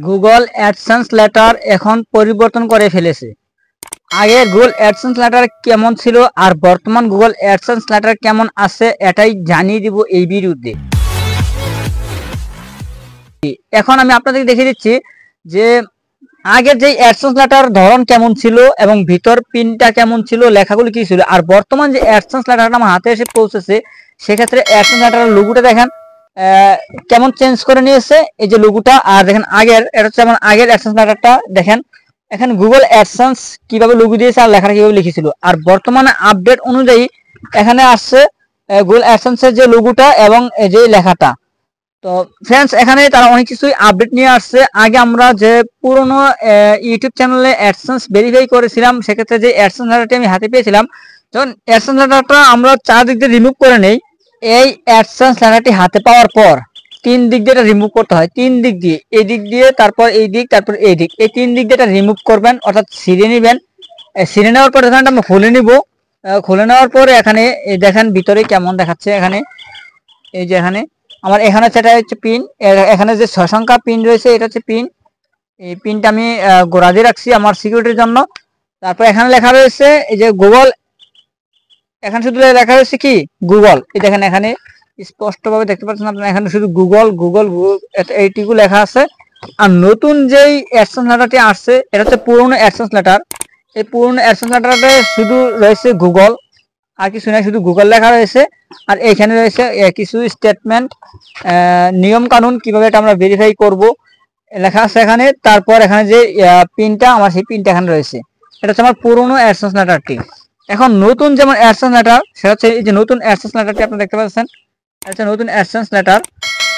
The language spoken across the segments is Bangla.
গুগল অ্যাডসেন্স লেটার এখন পরিবর্তন করে ফেলেছে। আগে গুগল অ্যাডসেন্স লেটার কেমন ছিল আর বর্তমান গুগল অ্যাডসেন্স লেটার কেমন আছে এটাই জানিয়ে দিব এই ভিডিওতে। এখন আমি আপনাদের দেখিয়ে দিচ্ছি যে আগের যে অ্যাডসেন্স লেটার ধরন কেমন ছিল এবং ভিতর পিনটা কেমন ছিল, লেখাগুলো কি ছিল, আর বর্তমান যে অ্যাডসেন্স লেটারটা আমার হাতে এসে পৌঁছেছে সেক্ষেত্রে অ্যাডসেন্স লেটারের লোগোটা দেখেন কেমন চেঞ্জ করে নিয়েছে। এই যে লোগোটা, আর দেখেন আগের, এটা হচ্ছে আমার আগের অ্যাডসেন্স লেটারটা। দেখেন এখানে গুগল অ্যাডসেন্স কিভাবে লোগো দিয়েছে আর লেখাটা কিভাবে লিখেছিল, আর বর্তমানে আপডেট অনুযায়ী এখানে আসছে গুগল অ্যাডসেন্সের যে লোগোটা এবং এই যে লেখাটা। তো ফ্রেন্ডস, এখানে তারা অনেক কিছুই আপডেট নিয়ে আসছে। আগে আমরা যে পুরনো ইউটিউব চ্যানেলে অ্যাডসেন্স ভেরিফাই করেছিলাম সেক্ষেত্রে যে অ্যাডসেন্স লেটারটি আমি হাতে পেয়েছিলাম, যখন অ্যাডসেন্স লেটারটা আমরা চারদিক দিয়ে রিমুভ করে নেই, এই অ্যাডসেন্স লেটারটি হাতে পাওয়ার পর তিন দিক দিয়ে এটা রিমুভ করতে হয়। তিন দিক দিয়ে, এই দিক দিয়ে, তারপর এই দিক, তারপর এই দিক, এই তিন দিক দিয়ে এটা রিমুভ করবেন, অর্থাৎ ছিঁড়ে নেবেন। ছিঁড়ে নেওয়ার পর এখানে আমরা খুলে নিব। খুলে নেওয়ার পরে এখানে দেখেন ভিতরে কেমন দেখাচ্ছে। এখানে এই যে এখানে আমার এখানে সেটা হচ্ছে পিন, এখানে যে 6 সংখ্যা পিন রয়েছে এটা হচ্ছে পিন। এই পিনটা আমি গোড়া দিয়ে রাখছি আমার সিকিউরিটির জন্য। তারপর এখানে লেখা রয়েছে এই যে গুগল, এখানে শুধু লেখা রয়েছে কি গুগল। এই দেখেন এখানে স্পষ্টভাবে দেখতে পাচ্ছেন আপনারা, এখানে শুধু গুগল গুগল এইটুকু লেখা আছে। আর নতুন যেই অ্যাডসেন্স লেটারটি আসছে এটা হচ্ছে পুরনো অ্যাডসেন্স লেটার। এই পুরনো অ্যাডসেন্স লেটারে শুধু রয়েছে গুগল, আর কিছু নাই, শুধু গুগল লেখা রয়েছে। আর এখানে রয়েছে কিছু স্টেটমেন্ট, নিয়ম কানুন কিভাবে এটা আমরা ভেরিফাই করব লেখা আছে এখানে। তারপর এখানে যে পিনটা, আমার সেই পিনটা এখানে রয়েছে। এটা হচ্ছে আমার পুরনো অ্যাডসেন্স লেটারটি। এখন নতুন যেমন অ্যাডসেন্স লেটার, সেটা হচ্ছে এই যে নতুন অ্যাডসেন্স লেটারটি আপনারা দেখতে পাচ্ছেন, এটা হচ্ছে নতুন অ্যাডসেন্স লেটার।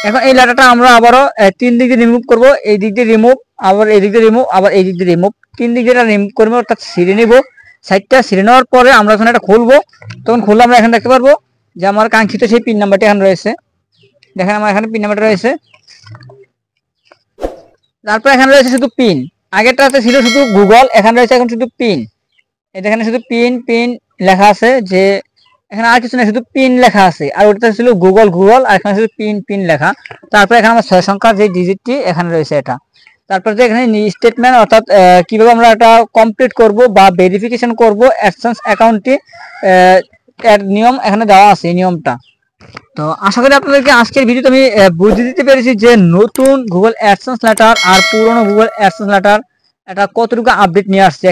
এখন এই লেটারটা আমরা আবারও তিন দিক দিয়ে রিমুভ করব। এই দিক দিয়ে রিমুভ, আবার এই দিক দিয়ে রিমুভ, আবার এই দিক দিয়ে রিমুভ, তিন দিক দিয়ে রিমুভ করবো, অর্থাৎ ছিঁড়ে নিব। সাইডটা ছিঁড়ে নেওয়ার পরে আমরা যখন এটা খুলবো, তখন খুললে আমরা এখানে দেখতে পারবো যে আমার কাঙ্ক্ষিত সেই পিন নাম্বারটি এখানে রয়েছে। দেখেন আমার এখানে পিন নাম্বারটা রয়েছে। তারপর এখানে রয়েছে শুধু পিন। আগেরটাতে ছিল শুধু গুগল, এখানে রয়েছে এখন শুধু পিন। এই দেখেন শুধু পিন পিন লেখা আছে, যে এখানে আর কিছু না, শুধু পিন লেখা আছে। আর ওটাতে ছিল গুগল গুগল, আর এখানে শুধু পিন পিন লেখা। তারপর এখানে আমার 6 সংখ্যার যে ডিজিটটি এখানে রয়েছে এটা। তারপর যে এখানে স্টেটমেন্ট, অর্থাৎ কিভাবে আমরা এটা কমপ্লিট করব বা ভেরিফিকেশন করব অ্যাডসেন্স অ্যাকাউন্টটি, এর নিয়ম এখানে দেওয়া আছে, এই নিয়মটা। তো আশা করি আপনাদেরকে আজকের ভিডিওতে আমি বুঝিয়ে দিতে পেরেছি যে নতুন গুগল অ্যাডসেন্স লেটার আর পুরনো গুগল অ্যাডসেন্স লেটার এটা কতটুকু আপডেট নিয়ে আসছে।